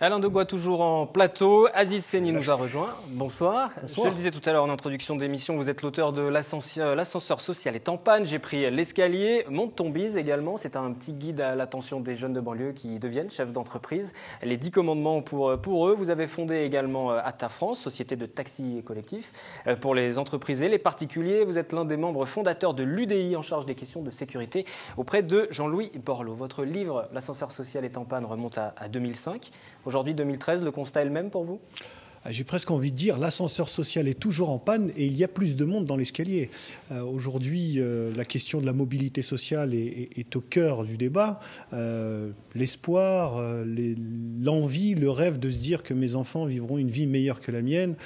Alain Degois toujours en plateau, Aziz Seni nous a rejoint. Bonsoir. Bonsoir. Je le disais tout à l'heure en introduction d'émission, vous êtes l'auteur de L'ascenseur social est en panne. J'ai pris l'escalier, monte ton bise également. C'est un petit guide à l'attention des jeunes de banlieue qui deviennent chefs d'entreprise. Les 10 commandements pour eux. Vous avez fondé également Ata France, société de taxi collectif pour les entreprises et les particuliers. Vous êtes l'un des membres fondateurs de l'UDI en charge des questions de sécurité auprès de Jean-Louis Borloo. Votre livre L'ascenseur social est en panne remonte à 2005. Aujourd'hui, 2013, le constat est le même pour vous ? J'ai presque envie de dire l'ascenseur social est toujours en panne et il y a plus de monde dans l'escalier. Aujourd'hui, la question de la mobilité sociale est au cœur du débat. L'espoir, l'envie, le rêve de se dire que mes enfants vivront une vie meilleure que la mienne.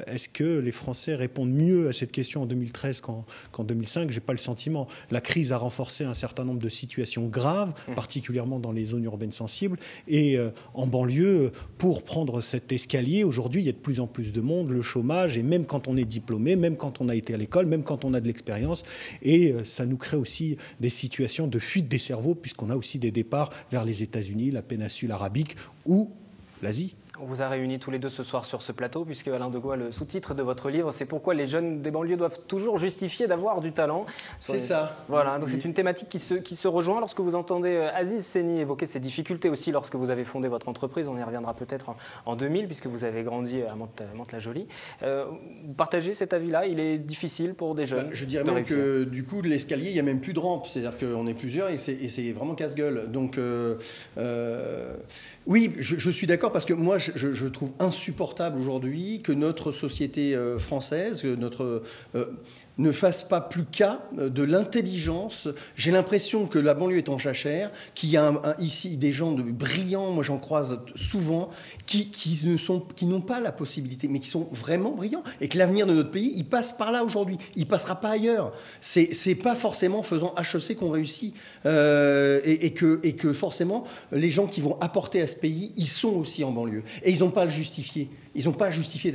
Est-ce que les Français répondent mieux à cette question en 2013 qu'en 2005 ? Je n'ai pas le sentiment. La crise a renforcé un certain nombre de situations graves, particulièrement dans les zones urbaines sensibles. Et en banlieue, pour prendre cet escalier, aujourd'hui, il y a de plus en plus de monde, le chômage, et même quand on est diplômé, même quand on a été à l'école, même quand on a de l'expérience, et ça nous crée aussi des situations de fuite des cerveaux, puisqu'on a aussi des départs vers les États-Unis, la péninsule arabique ou l'Asie. On vous a réunis tous les deux ce soir sur ce plateau, puisque Alain Degois, le sous-titre de votre livre, c'est pourquoi les jeunes des banlieues doivent toujours justifier d'avoir du talent. C'est ça. Voilà, donc c'est une thématique qui se rejoint. Lorsque vous entendez Aziz Seni évoquer ces difficultés aussi lorsque vous avez fondé votre entreprise, on y reviendra peut-être en 2000, puisque vous avez grandi à Mantes-la-Jolie. Vous partagez cet avis-là? Il est difficile pour des jeunes Je dirais même que du coup, de l'escalier, il n'y a même plus de rampe. C'est-à-dire qu'on est plusieurs et c'est vraiment casse-gueule. Donc, oui, je suis d'accord parce que moi, je trouve insupportable aujourd'hui que notre société française, que notre ne fasse pas plus cas de l'intelligence. J'ai l'impression que la banlieue est en jachère, qu'il y a ici des gens brillants, moi j'en croise souvent, qui n'ont pas la possibilité, mais qui sont vraiment brillants, et que l'avenir de notre pays, il passe par là aujourd'hui, il ne passera pas ailleurs. C'est pas forcément faisant HEC qu'on réussit, et que forcément, les gens qui vont apporter à ce pays, ils sont aussi en banlieue, et ils n'ont pas à le justifier. Ils n'ont pas à justifier,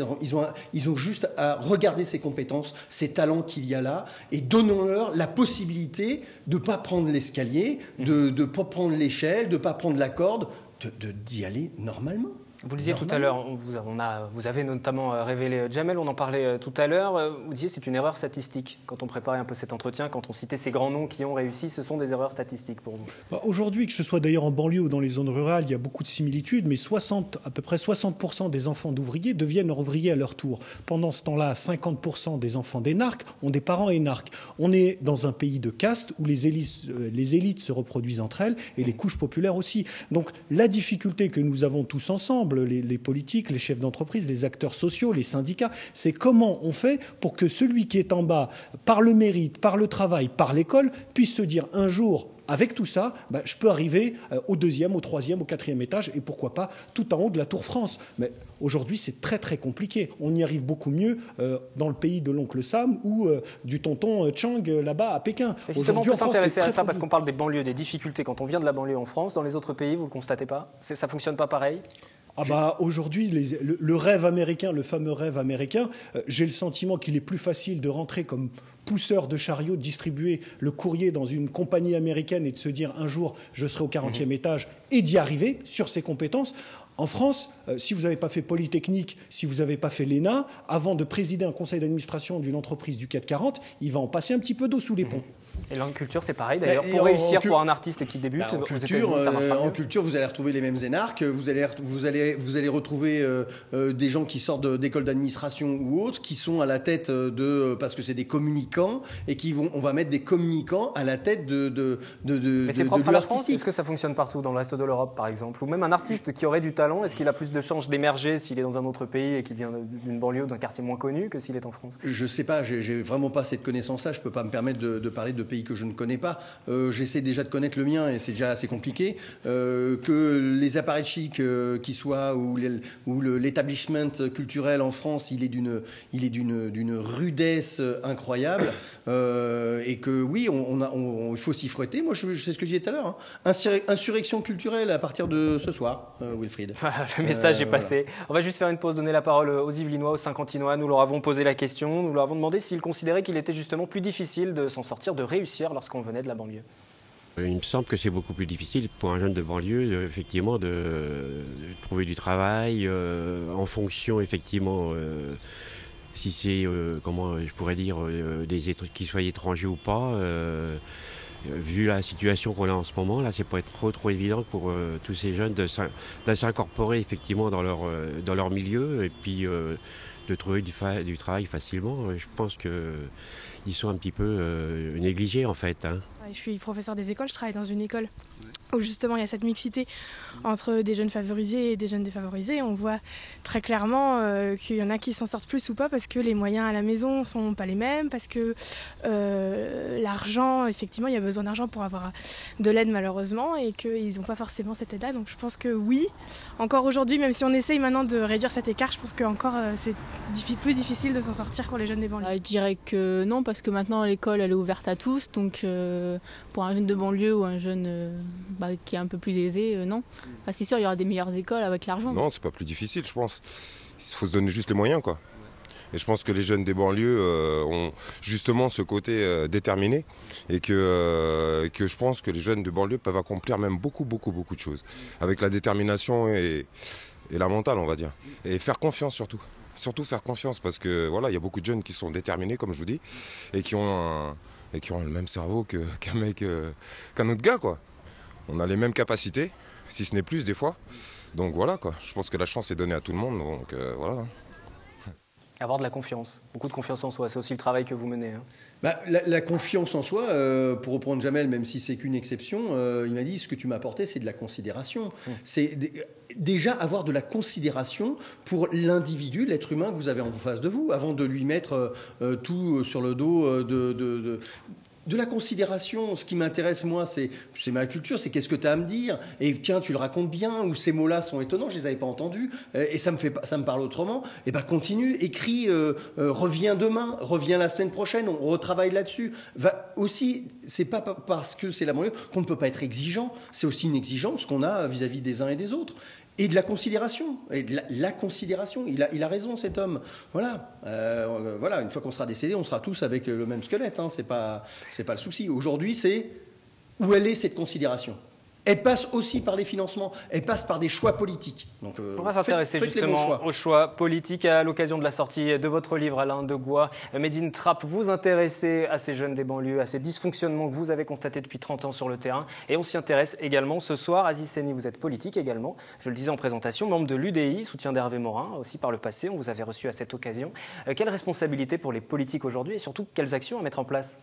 ils ont juste à regarder ses compétences, ses talents qu'il y a là, et donnons-leur la possibilité de ne pas prendre l'escalier, de ne pas prendre l'échelle, de ne pas prendre la corde, d'y aller normalement. Vous le disiez tout à l'heure, vous avez notamment révélé Jamel, on en parlait tout à l'heure. Vous disiez c'est une erreur statistique. Quand on préparait un peu cet entretien, quand on citait ces grands noms qui ont réussi, ce sont des erreurs statistiques pour vous. Aujourd'hui, que ce soit d'ailleurs en banlieue ou dans les zones rurales, il y a beaucoup de similitudes, mais à peu près 60% des enfants d'ouvriers deviennent ouvriers à leur tour. Pendant ce temps-là, 50% des enfants d'énarques ont des parents énarques. On est dans un pays de caste où les élites se reproduisent entre elles et les couches populaires aussi. Donc la difficulté que nous avons tous ensemble, les politiques, les chefs d'entreprise, les acteurs sociaux, les syndicats, c'est comment on fait pour que celui qui est en bas, par le mérite, par le travail, par l'école, puisse se dire un jour, avec tout ça, je peux arriver au 2e, au 3e, au 4e étage et pourquoi pas tout en haut de la Tour France. Mais aujourd'hui, c'est très très compliqué. On y arrive beaucoup mieux dans le pays de l'oncle Sam ou du tonton Chang là-bas à Pékin. Justement, on peut s'intéresser à ça parce qu'on parle des banlieues, des difficultés quand on vient de la banlieue en France. Dans les autres pays, vous ne le constatez pas? Ça ne fonctionne pas pareil? Aujourd'hui, le rêve américain, le fameux rêve américain, j'ai le sentiment qu'il est plus facile de rentrer comme pousseur de chariot, de distribuer le courrier dans une compagnie américaine et de se dire un jour je serai au 40e étage et d'y arriver sur ses compétences. En France, si vous n'avez pas fait Polytechnique, si vous n'avez pas fait l'ENA, avant de présider un conseil d'administration d'une entreprise du CAC 40, il va en passer un petit peu d'eau sous les ponts. Et langue culture, c'est pareil d'ailleurs. Pour réussir pour un artiste qui débute, en culture, vous allez retrouver les mêmes énarques, vous allez retrouver des gens qui sortent d'écoles d'administration ou autres, qui sont à la tête parce que c'est des communicants, et on va mettre des communicants à la tête Mais c'est propre à la France. Est-ce que ça fonctionne partout dans le reste de l'Europe, par exemple? Ou même un artiste qui aurait du talent, est-ce qu'il a plus de chances d'émerger s'il est dans un autre pays et qu'il vient d'une banlieue, d'un quartier moins connu, que s'il est en France? Je sais pas, j'ai vraiment pas cette connaissance-là. Je peux pas me permettre de parler de pays que je ne connais pas. J'essaie déjà de connaître le mien et c'est déjà assez compliqué. Que les appareils qui soient ou l'établissement culturel en France, il est d'une rudesse incroyable, et que oui, il faut s'y frotter. Moi, c'est ce que je disais tout à l'heure. Insurrection culturelle à partir de ce soir, Wilfried. Le message est passé. Voilà. On va juste faire une pause, donner la parole aux Yvelinois, aux Saint-Quentinois. Nous leur avons posé la question, nous leur avons demandé s'ils considéraient qu'il était justement plus difficile de s'en sortir, de réussir lorsqu'on venait de la banlieue. Il me semble que c'est beaucoup plus difficile pour un jeune de banlieue, effectivement, de trouver du travail en fonction, effectivement, si c'est, comment je pourrais dire, qu'ils soient étrangers ou pas. Vu la situation qu'on a en ce moment, là, c'est pas être trop évident pour tous ces jeunes de s'incorporer effectivement dans leur milieu et puis de trouver du travail facilement. Je pense qu'ils sont un petit peu négligés en fait. Hein. Je suis professeur des écoles, je travaille dans une école où justement il y a cette mixité entre des jeunes favorisés et des jeunes défavorisés. On voit très clairement qu'il y en a qui s'en sortent plus ou pas parce que les moyens à la maison ne sont pas les mêmes, parce que l'argent, effectivement il y a besoin d'argent pour avoir de l'aide malheureusement et qu'ils n'ont pas forcément cette aide-là. Donc je pense que oui, encore aujourd'hui, même si on essaye maintenant de réduire cet écart, je pense qu'encore c'est plus difficile de s'en sortir pour les jeunes des banlieues. Je dirais que non, parce que maintenant l'école elle est ouverte à tous, donc pour un jeune de banlieue ou un jeune qui est un peu plus aisé, non. C'est sûr, il y aura des meilleures écoles avec l'argent. Non, c'est pas plus difficile, je pense. Il faut se donner juste les moyens, quoi. Et je pense que les jeunes des banlieues ont justement ce côté déterminé et que je pense que les jeunes de banlieue peuvent accomplir même beaucoup de choses. Avec la détermination et la mentale, on va dire. Et faire confiance surtout. Surtout faire confiance parce que voilà, il y a beaucoup de jeunes qui sont déterminés, comme je vous dis, et qui ont le même cerveau qu'un autre gars, quoi. On a les mêmes capacités, si ce n'est plus des fois. Donc voilà, quoi. Je pense que la chance est donnée à tout le monde, donc voilà. Avoir de la confiance, beaucoup de confiance en soi, c'est aussi le travail que vous menez. Hein. La confiance en soi, pour reprendre Jamel, même si c'est qu'une exception, il m'a dit ce que tu m'as apporté, c'est de la considération. C'est déjà avoir de la considération pour l'individu, l'être humain que vous avez en face de vous, avant de lui mettre tout sur le dos de la considération. Ce qui m'intéresse, moi, c'est ma culture, c'est qu'est-ce que tu as à me dire. Et tiens, tu le racontes bien, ou ces mots-là sont étonnants, je ne les avais pas entendus, et ça me parle autrement. Et ben continue, écris, reviens demain, reviens la semaine prochaine, on retravaille là-dessus. Aussi, c'est pas parce que c'est la banlieue qu'on ne peut pas être exigeant, c'est aussi une exigence qu'on a vis-à-vis des uns et des autres. Et de la considération. Et de la considération. Il a raison, cet homme. Voilà. Voilà. Une fois qu'on sera décédé, on sera tous avec le même squelette. Hein. C'est pas le souci. Aujourd'hui, c'est où elle est cette considération. Elle passe aussi par des financements, elle passe par des choix politiques. Donc, on va s'intéresser justement aux choix politiques à l'occasion de la sortie de votre livre, Alain Degois, Made in Trappes. Vous intéressez à ces jeunes des banlieues, à ces dysfonctionnements que vous avez constatés depuis 30 ans sur le terrain. Et on s'y intéresse également ce soir. Aziz Seni, vous êtes politique également, je le disais en présentation, membre de l'UDI, soutien d'Hervé Morin, aussi par le passé. On vous avait reçu à cette occasion. Quelle responsabilité pour les politiques aujourd'hui et surtout quelles actions à mettre en place ?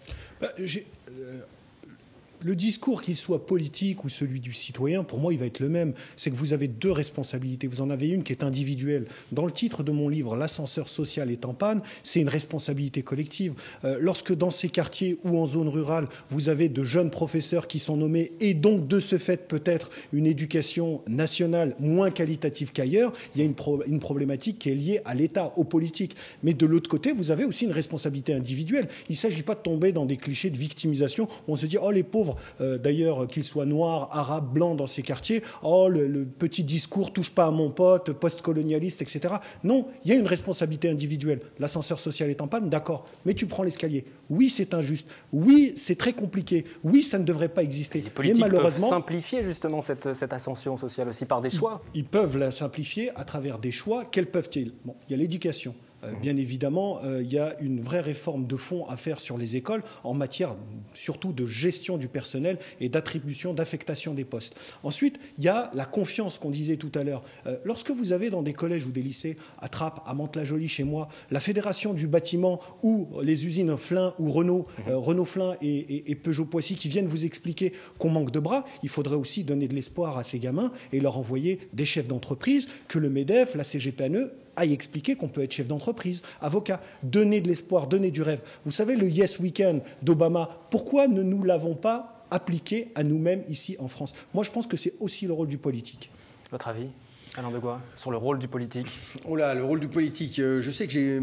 Le discours, qu'il soit politique ou celui du citoyen, pour moi, il va être le même. C'est que vous avez deux responsabilités. Vous en avez une qui est individuelle. Dans le titre de mon livre, L'ascenseur social est en panne, c'est une responsabilité collective. Lorsque dans ces quartiers ou en zone rurale, vous avez de jeunes professeurs qui sont nommés et donc de ce fait peut-être une éducation nationale moins qualitative qu'ailleurs, il y a une problématique qui est liée à l'État, aux politiques. Mais de l'autre côté, vous avez aussi une responsabilité individuelle. Il ne s'agit pas de tomber dans des clichés de victimisation où on se dit « Oh, les pauvres », d'ailleurs, qu'ils soient noirs, arabes, blancs dans ces quartiers, oh, le petit discours touche pas à mon pote, post-colonialiste, etc. Non, il y a une responsabilité individuelle. L'ascenseur social est en panne, d'accord, mais tu prends l'escalier. Oui, c'est injuste. Oui, c'est très compliqué. Oui, ça ne devrait pas exister. Les politiques peuvent simplifier justement cette ascension sociale aussi par des choix. Ils peuvent la simplifier à travers des choix. Quels peuvent-ils ? Bon, il y a l'éducation. Bien évidemment, il y a une vraie réforme de fond à faire sur les écoles en matière surtout de gestion du personnel et d'attribution, d'affectation des postes. Ensuite, il y a la confiance qu'on disait tout à l'heure. Lorsque vous avez dans des collèges ou des lycées, à Trappes, à Mantes-la-Jolie, chez moi, la fédération du bâtiment ou les usines Flin ou Renault, Renault Flin et Peugeot-Poissy qui viennent vous expliquer qu'on manque de bras, il faudrait aussi donner de l'espoir à ces gamins et leur envoyer des chefs d'entreprise, que le MEDEF, la CGPNE, aille expliquer qu'on peut être chef d'entreprise, avocat, donner de l'espoir, donner du rêve. Vous savez, le Yes Weekend d'Obama, pourquoi ne nous l'avons pas appliqué à nous-mêmes ici en France ? Moi, je pense que c'est aussi le rôle du politique. Votre avis ? Alain Degois, sur le rôle du politique. Oh là, le rôle du politique. Je sais que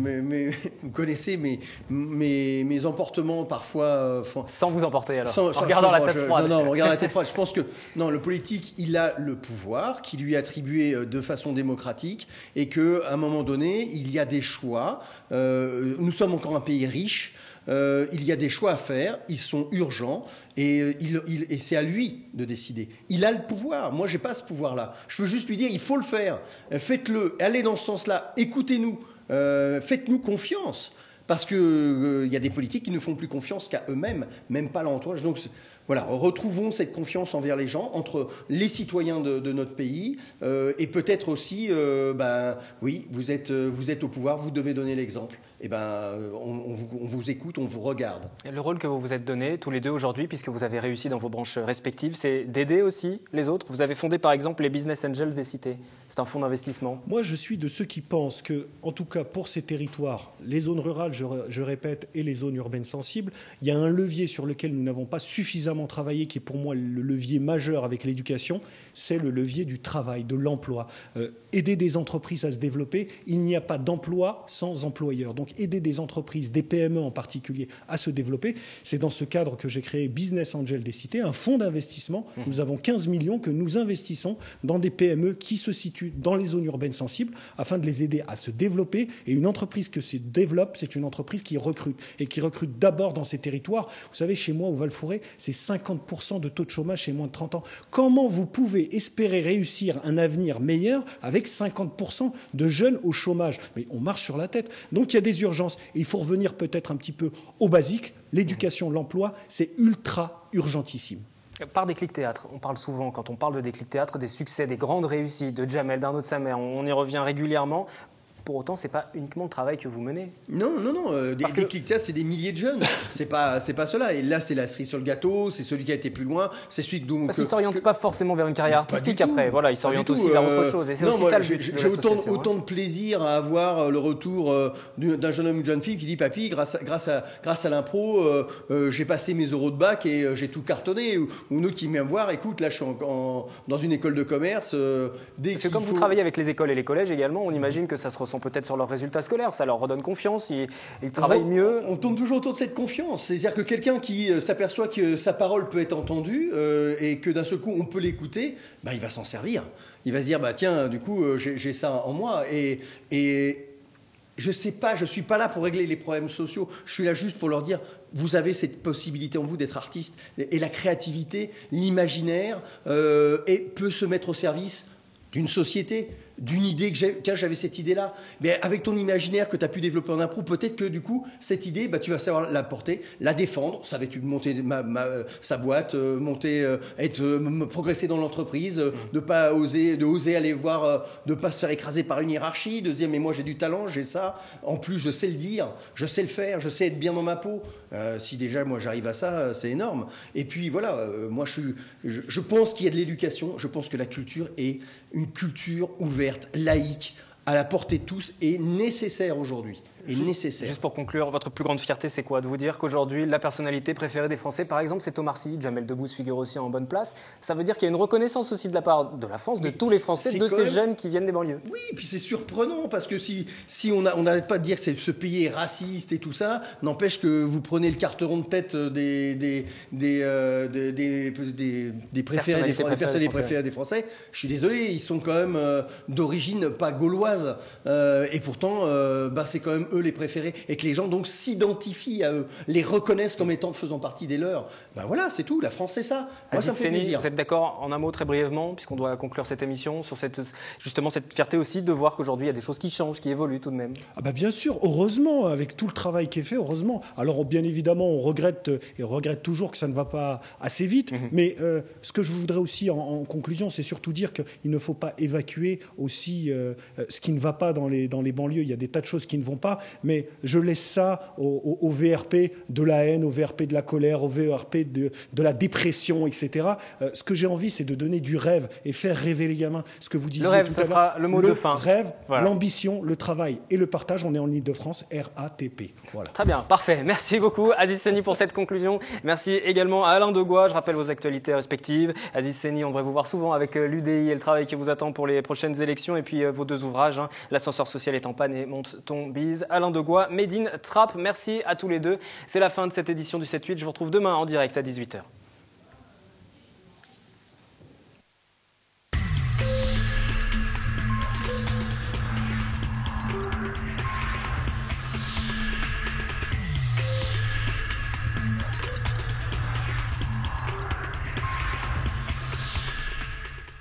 vous connaissez mes emportements parfois. Sans vous emporter alors. En regardant la tête froide. Non, en regardant la tête froide. Je pense que non, le politique, il a le pouvoir qui lui est attribué de façon démocratique et qu'à un moment donné, il y a des choix. Nous sommes encore un pays riche. Il y a des choix à faire, ils sont urgents et c'est à lui de décider. Il a le pouvoir. Moi, j'ai pas ce pouvoir-là. Je peux juste lui dire, il faut le faire. Faites-le. Allez dans ce sens-là. Écoutez-nous. Faites-nous confiance. Parce qu'il y a des politiques qui ne font plus confiance qu'à eux-mêmes, même pas à l'entourage. Donc voilà, retrouvons cette confiance envers les gens, entre les citoyens de notre pays, et peut-être aussi, oui, vous êtes au pouvoir, vous devez donner l'exemple. Eh ben, on vous écoute, on vous regarde. Et le rôle que vous vous êtes donné, tous les deux aujourd'hui, puisque vous avez réussi dans vos branches respectives, c'est d'aider aussi les autres. Vous avez fondé par exemple les Business Angels des cités. C'est un fonds d'investissement. Moi, je suis de ceux qui pensent que, en tout cas pour ces territoires, les zones rurales, je répète, et les zones urbaines sensibles, il y a un levier sur lequel nous n'avons pas suffisamment travaillé, qui est pour moi le levier majeur avec l'éducation, c'est le levier du travail, de l'emploi. Aider des entreprises à se développer, il n'y a pas d'emploi sans employeur. Donc aider des entreprises, des PME en particulier, à se développer. C'est dans ce cadre que j'ai créé Business Angel des cités, un fonds d'investissement. Nous avons 15 millions que nous investissons dans des PME qui se situent dans les zones urbaines sensibles afin de les aider à se développer. Et une entreprise qui se développe, c'est une entreprise qui recrute. Et qui recrute d'abord dans ces territoires. Vous savez, chez moi, au Val-Fouré, c'est 50% de taux de chômage chez moins de 30 ans. Comment vous pouvez espérer réussir un avenir meilleur avec 50% de jeunes au chômage? Mais on marche sur la tête. Donc il y a des urgences. Et il faut revenir peut-être un petit peu au basique. L'éducation, l'emploi, c'est ultra urgentissime. Par Déclic Théâtre, on parle souvent, quand on parle de Déclic Théâtre, des succès, des grandes réussites de Jamel, d'Arnaud de Samer. On y revient régulièrement. Pour autant, ce n'est pas uniquement le travail que vous menez. Non. Déclic Théâtre, c'est des milliers de jeunes. C'est pas cela. Et là, c'est la cerise sur le gâteau. C'est celui qui a été plus loin. C'est celui donc. Parce qu'ils ne s'orientent pas forcément vers une carrière artistique après. Voilà, ils s'orientent aussi vers autre chose. Et c'est aussi ça le but. J'ai autant de plaisir à avoir le retour d'un jeune homme ou d'une jeune fille qui dit: Papy, grâce à l'impro, j'ai passé mes euros de bac et j'ai tout cartonné. Ou une autre qui vient me voir: écoute, là, je suis dans une école de commerce. Parce que comme vous travaillez avec les écoles et les collèges également, on imagine que ça se ressent peut-être sur leurs résultats scolaires, ça leur redonne confiance, ils travaillent mieux. On tourne toujours autour de cette confiance, c'est-à-dire que quelqu'un qui s'aperçoit que sa parole peut être entendue et que d'un seul coup on peut l'écouter, il va s'en servir. Il va se dire: tiens, du coup j'ai ça en moi et je sais pas, je suis pas là pour régler les problèmes sociaux, je suis là juste pour leur dire: vous avez cette possibilité en vous d'être artiste et la créativité, l'imaginaire peut se mettre au service d'une société, d'une idée que j'ai. Tiens, j'avais cette idée-là. Mais avec ton imaginaire que tu as pu développer en impro, peut-être que du coup, cette idée, tu vas savoir la porter, la défendre. Ça va être monter sa boîte, progresser dans l'entreprise, de oser aller voir, de pas se faire écraser par une hiérarchie, de se dire: mais moi j'ai du talent, j'ai ça. En plus, je sais le dire, je sais le faire, je sais être bien dans ma peau. Si déjà moi j'arrive à ça, c'est énorme. Et puis voilà, moi je pense qu'il y a de l'éducation. Je pense que la culture est une culture ouverte, laïque, à la portée de tous, et nécessaire aujourd'hui. Juste pour conclure, votre plus grande fierté, c'est quoi? De vous dire qu'aujourd'hui, la personnalité préférée des Français, par exemple, c'est Omar Sy. Jamel Debbouze figure aussi en bonne place. Ça veut dire qu'il y a une reconnaissance aussi de la part de la France, de tous les Français, de ces jeunes qui viennent des banlieues. Oui, et puis c'est surprenant, parce que si on n'arrête pas de dire que ce pays est raciste et tout ça, n'empêche que vous prenez le carteron de tête des personnalités préférées des Français. Je suis désolé, ils sont quand même d'origine pas gauloise. Et pourtant, c'est quand même eux les préférés, et que les gens donc s'identifient à eux, les reconnaissent comme étant faisant partie des leurs. Voilà, c'est tout. La France, c'est ça. Moi, ça me fait plaisir. Vous êtes d'accord, en un mot très brièvement, puisqu'on doit conclure cette émission, sur justement cette fierté aussi de voir qu'aujourd'hui il y a des choses qui changent, qui évoluent tout de même? Bien sûr, heureusement, avec tout le travail qui est fait, heureusement. Alors bien évidemment, on regrette toujours que ça ne va pas assez vite, mais ce que je voudrais aussi en conclusion, c'est surtout dire qu'il ne faut pas évacuer aussi ce qui ne va pas dans les banlieues. Il y a des tas de choses qui ne vont pas, mais je laisse ça au VRP de la haine, au VRP de la colère, au VRP de la dépression, etc. Ce que j'ai envie, c'est de donner du rêve et faire rêver les gamins. Ce que vous disiez tout à l'heure. Le rêve, ce sera le mot de fin. Le rêve, voilà. L'ambition, le travail et le partage. On est en Ile-de-France, RATP. Voilà. Très bien, parfait. Merci beaucoup Aziz Seni pour cette conclusion. Merci également à Alain Degois. Je rappelle vos actualités respectives. Aziz Seni, on devrait vous voir souvent avec l'UDI et le travail qui vous attend pour les prochaines élections. Et puis vos deux ouvrages, L'ascenseur social est en panne et Monte ton bise. Alain Degois, Made in Trap. Merci à tous les deux. C'est la fin de cette édition du 7-8. Je vous retrouve demain en direct à 18h.